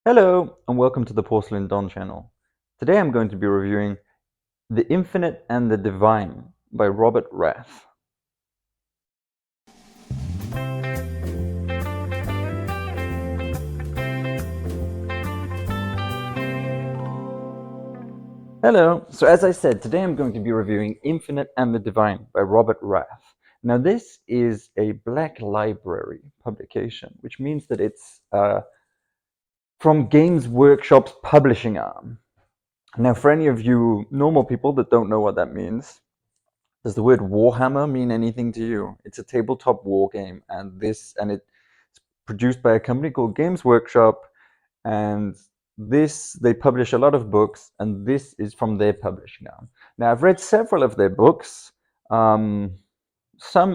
Hello, and welcome to the Porcelain Don channel. Today I'm going to be reviewing The Infinite and the Divine by Robert Rath. Hello, so as I said, today I'm going to be reviewing Infinite and the Divine by Robert Rath. Now this is a Black Library publication, which means that it's from Games Workshop's publishing arm. Now for any of you normal people that don't know what that means, does the word Warhammer mean anything to you? It's a tabletop war game, and it's produced by a company called Games Workshop, and they publish a lot of books, and this is from their publishing arm. Now I've read several of their books. Some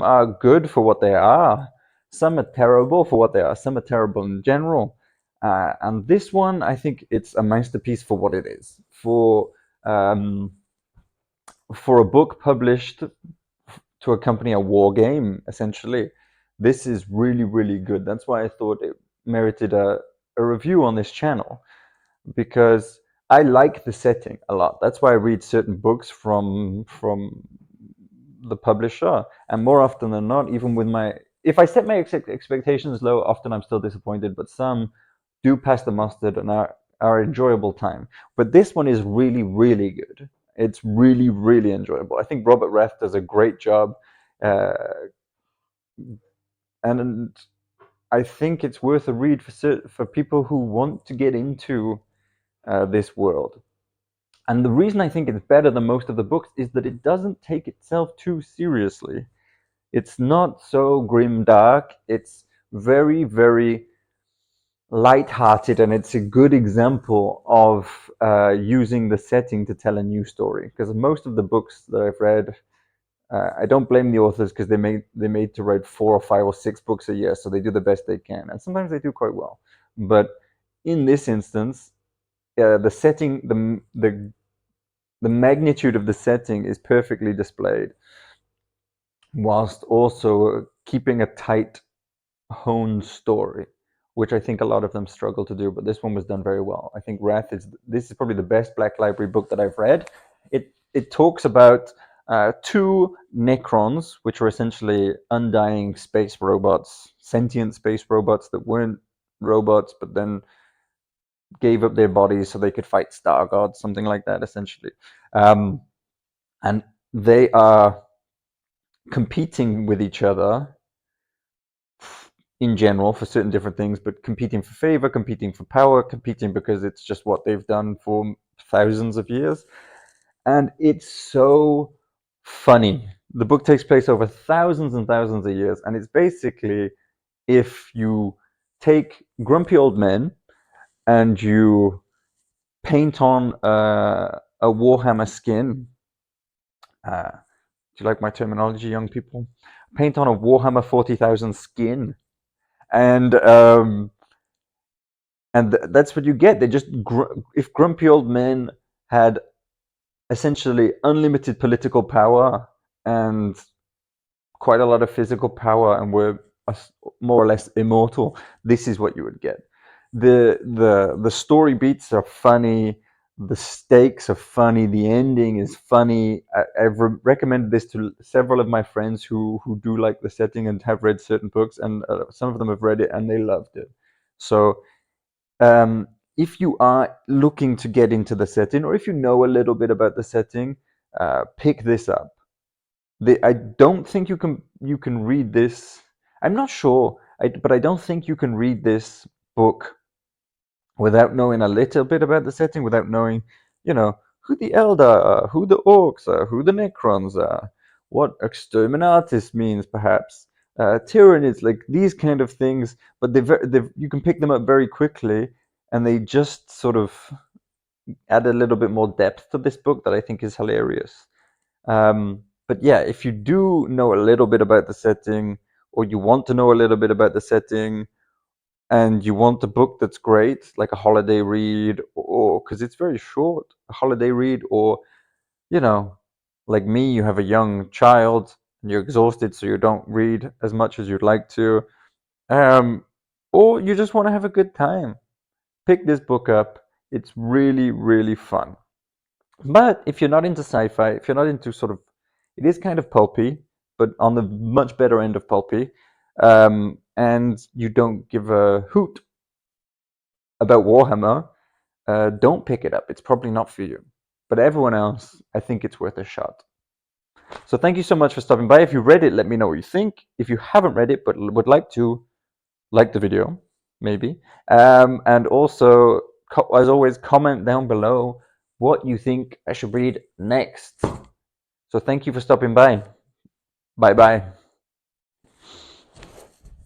are good for what they are, some are terrible for what they are, some are terrible in general. And this one, I think it's a masterpiece for what it is. Um, for a book published to accompany a war game, essentially, this is really, really good. That's why I thought it merited a review on this channel, because I like the setting a lot. That's why I read certain books from the publisher, and more often than not, even with my if I set my expectations low, often I'm still disappointed, but some do pass the mustard and are enjoyable time. But this one is really, really good. It's really, really enjoyable. I think Robert Rath does a great job, uh, and I think it's worth a read for people who want to get into this world. And the reason I think it's better than most of the books is that it doesn't take itself too seriously. It's not so grim dark. It's very, very light-hearted, and it's a good example of using the setting to tell a new story. Because most of the books that I've read, I don't blame the authors, because they made to write 4 or 5 or 6 books a year, so they do the best they can, and sometimes they do quite well. But in this instance, the setting, the magnitude of the setting is perfectly displayed, whilst also keeping a tight, honed story, which I think a lot of them struggle to do, but this one was done very well. I think this is probably the best Black Library book that I've read. It talks about two Necrons, which are essentially undying space robots, sentient space robots that weren't robots, but then gave up their bodies so they could fight star gods, something like that, essentially. And they are competing with each other in general for certain different things, but competing for favor, competing for power, competing because it's just what they've done for thousands of years. And it's so funny. The book takes place over thousands and thousands of years, and it's basically if you take grumpy old men and you paint on a Warhammer skin. Do you like my terminology, young people? Paint on a Warhammer 40,000 skin, and that's what you get. They just if grumpy old men had essentially unlimited political power and quite a lot of physical power and were more or less immortal, this is what you would get. The story beats are funny, the stakes are funny, the ending is funny. I've recommended this to several of my friends who do like the setting and have read certain books, and some of them have read it and they loved it. So if you are looking to get into the setting, or if you know a little bit about the setting, pick this up. I don't think you can read this. I'm not sure, but I don't think you can read this book without knowing a little bit about the setting, without knowing, who the Eldar are, who the Orcs are, who the Necrons are, what Exterminatus means, perhaps. Tyranids, like these kind of things, but you can pick them up very quickly, and they just sort of add a little bit more depth to this book that I think is hilarious. But yeah, if you do know a little bit about the setting, or you want to know a little bit about the setting, and you want a book that's great, like a holiday read, or because it's very short, a holiday read, or like me, you have a young child and you're exhausted, so you don't read as much as you'd like to, or you just want to have a good time, pick this book up. It's really, really fun. But if you're not into sci-fi, if you're not into sort of, it is kind of pulpy, but on the much better end of pulpy, and you don't give a hoot about Warhammer, don't pick it up. It's probably not for you. But everyone else, I think it's worth a shot. So thank you so much for stopping by. If you read it, let me know what you think. If you haven't read it but would like to, like the video, maybe. And also, as always, comment down below what you think I should read next. So thank you for stopping by. Bye bye.